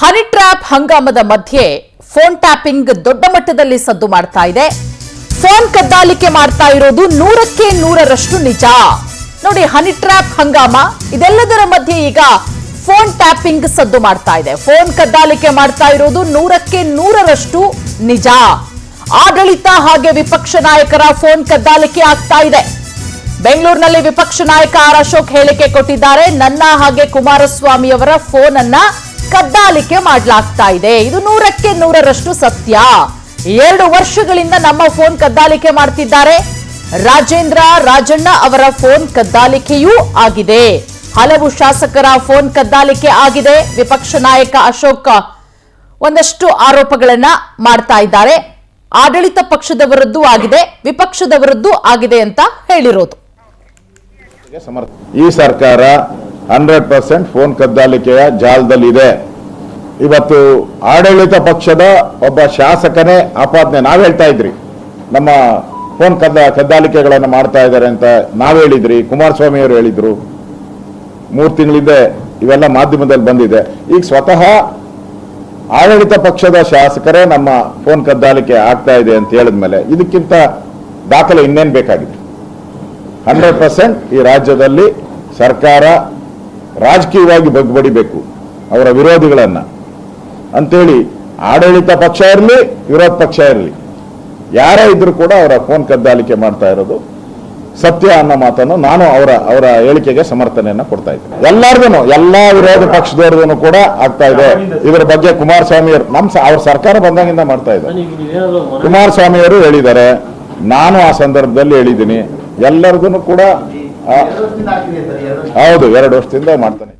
Honey trap ಹಂಗಾಮದ ಮಧ್ಯೆ phone tapping ದೊಡ್ಡ ಮಟ್ಟದಲ್ಲಿ ಸದ್ದು ಮಾಡ್ತಾ ಇದೆ. ಫೋನ್ ಕದ್ದಾಲಿಕೆ ಮಾಡ್ತಾ ಇರೋದು 100ಕ್ಕೆ 100ರಷ್ಟು ನಿಜ. ನೋಡಿ, ಹನಿ ಟ್ರ್ಯಾಪ್ ಹಂಗಾಮ ಇದೆಲ್ಲದರ ಮಧ್ಯೆ ಈಗ ಫೋನ್ ಟ್ಯಾಪಿಂಗ್ ಸದ್ದು ಮಾಡ್ತಾ ಇದೆ. ಫೋನ್ ಕದ್ದಾಲಿಕೆ ಮಾಡ್ತಾ ಇರೋದು 100ಕ್ಕೆ 100ರಷ್ಟು ನಿಜ. ಆಡಳಿತ ಹಾಗೆ ವಿಪಕ್ಷ ನಾಯಕರ ಫೋನ್ ಕದ್ದಾಲಿಕೆ ಆಗ್ತಾ ಇದೆ. ಬೆಂಗಳೂರಿನಲ್ಲಿ ವಿಪಕ್ಷ ನಾಯಕ ಆರ್ ಅಶೋಕ್ ಹೇಳಿಕೆ ಕೊಟ್ಟಿದ್ದಾರೆ. ನನ್ನ ಹಾಗೆ ಕುಮಾರಸ್ವಾಮಿ ಅವರ ಫೋನ್ ಅನ್ನ ಕದ್ದಾಲಿಕೆ ಮಾಡಲಾಗ್ತಾ ಇದೆ. ಇದು 100ಕ್ಕೆ 100ರಷ್ಟು ಸತ್ಯ. 2 ವರ್ಷಗಳಿಂದ ನಮ್ಮ ಫೋನ್ ಕದ್ದಾಲಿಕೆ ಮಾಡ್ತಿದ್ದಾರೆ. ರಾಜೇಂದ್ರ ರಾಜಣ್ಣ ಅವರ ಫೋನ್ ಕದ್ದಾಲಿಕೆಯೂ ಆಗಿದೆ. ಹಲವು ಶಾಸಕರ ಫೋನ್ ಕದ್ದಾಲಿಕೆ ಆಗಿದೆ. ವಿಪಕ್ಷ ನಾಯಕ ಅಶೋಕ್ ಒಂದಷ್ಟು ಆರೋಪಗಳನ್ನ ಮಾಡ್ತಾ ಇದ್ದಾರೆ. ಆಡಳಿತ ಪಕ್ಷದವರದ್ದು ಆಗಿದೆ, ವಿಪಕ್ಷದವರದ್ದು ಆಗಿದೆ ಅಂತ ಹೇಳಿರೋದು. ಈ ಸರ್ಕಾರ 100% ಫೋನ್ ಕದ್ದಾಲಿಕೆಯ ಜಾಲದಲ್ಲಿದೆ. ಇವತ್ತು ಆಡಳಿತ ಪಕ್ಷದ ಒಬ್ಬ ಶಾಸಕನೇ ಆಪಾದನೆ ನಾವ್ ಹೇಳ್ತಾ ಇದ್ರಿ, ನಮ್ಮ ಫೋನ್ ಕದ್ದಾಲಿಕೆಗಳನ್ನು ಮಾಡ್ತಾ ಇದ್ದಾರೆ ಅಂತ ನಾವ್ ಹೇಳಿದ್ರಿ, ಕುಮಾರಸ್ವಾಮಿ ಅವರು ಹೇಳಿದ್ರು. 3 ತಿಂಗಳಿಂದ ಇವೆಲ್ಲ ಮಾಧ್ಯಮದಲ್ಲಿ ಬಂದಿದೆ. ಈಗ ಸ್ವತಃ ಆಡಳಿತ ಪಕ್ಷದ ಶಾಸಕರೇ ನಮ್ಮ ಫೋನ್ ಕದ್ದಾಲಿಕೆ ಆಗ್ತಾ ಇದೆ ಅಂತ ಹೇಳಿದ್ಮೇಲೆ ಇದಕ್ಕಿಂತ ದಾಖಲೆ ಇನ್ನೇನು ಬೇಕಾಗಿದೆ? 100% ಈ ರಾಜ್ಯದಲ್ಲಿ ಸರ್ಕಾರ ರಾಜಕೀಯವಾಗಿ ಬಗ್ಬಡಿಬೇಕು ಅವರ ವಿರೋಧಿಗಳನ್ನ ಅಂತೇಳಿ, ಆಡಳಿತ ಪಕ್ಷ ಇರಲಿ ವಿರೋಧ ಪಕ್ಷ ಇರಲಿ ಯಾರೇ ಇದ್ರೂ ಕೂಡ ಅವರ ಫೋನ್ ಕದ್ದಾಲಿಕೆ ಮಾಡ್ತಾ ಇರೋದು ಸತ್ಯ ಅನ್ನೋ ಮಾತನ್ನು ನಾನು ಅವರ ಹೇಳಿಕೆಗೆ ಸಮರ್ಥನೆಯನ್ನ ಕೊಡ್ತಾ ಇದ್ದೀನಿ. ಎಲ್ಲರಿಗೂ, ಎಲ್ಲಾ ವಿರೋಧ ಪಕ್ಷದವ್ರಿಗೂ ಕೂಡ ಆಗ್ತಾ ಇದೆ. ಇದರ ಬಗ್ಗೆ ಕುಮಾರಸ್ವಾಮಿ ಅವ್ರ ಸರ್ಕಾರ ಬಂದಾಗಿಂದ ಮಾಡ್ತಾ ಇದೆ. ಕುಮಾರಸ್ವಾಮಿ ಅವರು ಹೇಳಿದ್ದಾರೆ, ನಾನು ಆ ಸಂದರ್ಭದಲ್ಲಿ ಹೇಳಿದ್ದೀನಿ. ಎಲ್ಲರಿಗೂ ಕೂಡ ಹೌದು, 2 ವರ್ಷದಿಂದ ಮಾಡ್ತಾನೆ.